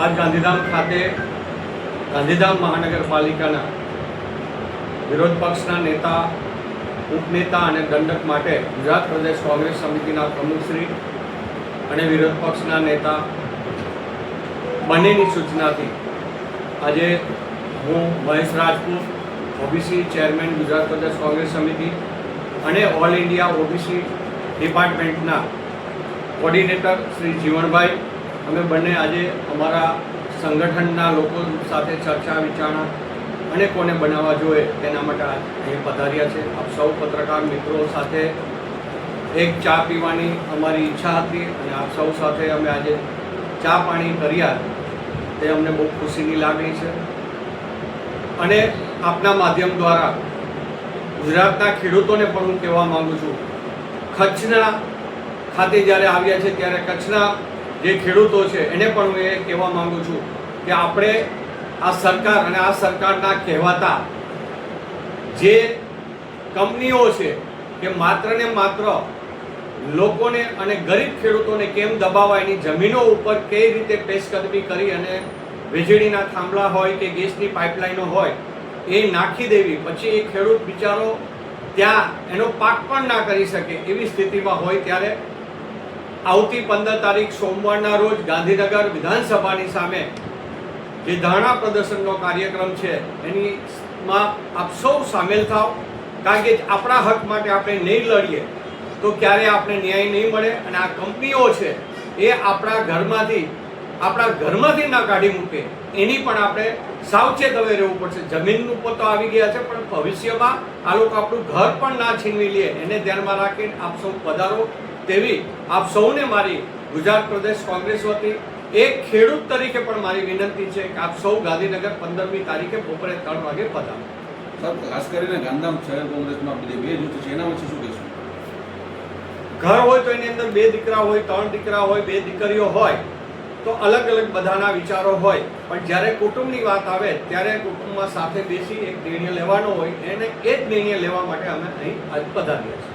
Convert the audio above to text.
આજ ગાંધીધામ ખાતે ગાંધીધામ મહાનગરપાલિકાના વિરોધ પક્ષના નેતા, ઉપનેતા અને દંડક માટે ગુજરાત પ્રદેશ કોંગ્રેસ સમિતિના પ્રમુખશ્રી અને વિરોધ પક્ષના નેતા બંનેની સૂચનાથી આજે હું મહેશ રાજપૂત, ઓબીસી ચેરમેન ગુજરાત પ્રદેશ કોંગ્રેસ સમિતિ અને ઓલ ઇન્ડિયા ઓબીસી ડિપાર્ટમેન્ટના કોર્ડિનેટર શ્રી જીવણભાઈ, અમે બંને આજે અમારા સંગઠનના લોકો સાથે ચર્ચા વિચારણા અને કોને બનાવવા જોઈએ તેના માટે અહીં પધાર્યા છે. આપ સૌ પત્રકાર મિત્રો સાથે એક ચા પીવાની અમારી ઈચ્છા હતી અને આપ સૌ સાથે અમે આજે ચા પાણી કર્યા, તે અમને બહુ ખુશીની લાગણી છે. અને આપના માધ્યમ દ્વારા ગુજરાતના ખેડૂતોને પણ હું કહેવા માગું છું, કચ્છના ખાતે જ્યારે આવ્યા છે ત્યારે કચ્છના જે ખેડૂતો છે એને પણ હું એ કહેવા માગું છું કે આપણે આ સરકાર અને આ સરકારના કહેવાતા જે કંપનીઓ છે કે માત્ર ને માત્ર લોકોને અને ગરીબ ખેડૂતોને કેમ દબાવવા, એની જમીનો ઉપર કઈ રીતે પેશકદમી કરી અને વીજળીના થાંભલા હોય કે ગેસની પાઇપલાઇનો હોય એ નાખી દેવી, પછી એ ખેડૂત બિચારો ત્યાં એનો પાક પણ ના કરી શકે એવી સ્થિતિમાં હોય ત્યારે આવતી 15 તારીખ સોમવારના રોજ ગાંધીનગર વિધાનસભાની સામે જે ધરણા પ્રદર્શનનો કાર્યક્રમ છે એનીમાં આપ સૌ સામેલ થાવ. કારણ કે આપણા હક માટે આપણે નહીં લડીએ તો ક્યારે આપણે ન્યાય નહીં મળે. અને આ કંપનીઓ છે એ આપણા ઘરમાંથી ના કાઢી મૂકે એની પણ આપણે સાવચેત હવે રહેવું પડશે. જમીન ઉપર તો આવી ગયા છે, પણ ભવિષ્યમાં આ લોકો આપણું ઘર પણ ના છીનવી લે એને ધ્યાનમાં રાખીને આપ સૌ પધારો તેવી આપ સૌને મારી ગુજરાત પ્રદેશ કોંગ્રેસ વતી એક ખેડૂત તરીકે પણ મારી વિનંતી છે કે આપ સૌ ગાંધીનગર 15મી તારીખે બપોરે 3 વાગે પધારો. સર, ખાસ કરીને ગાંધીધામ શહેર કોંગ્રેસમાં બે જૂથ છે, એના વિશે શું કહેશું? ઘર હોય તો એની અંદર 2 દીકરા હોય, 3 દીકરા હોય, 2 દીકરીઓ હોય તો અલગ અલગ બધાના વિચારો હોય, પણ જ્યારે કુટુંબની વાત આવે ત્યારે કુટુંબમાં સાથે બેસી એક નિર્ણય લેવાનો હોય, એને એ જ નિર્ણય લેવા માટે અમે અહીં આજ પધાર્યા છીએ.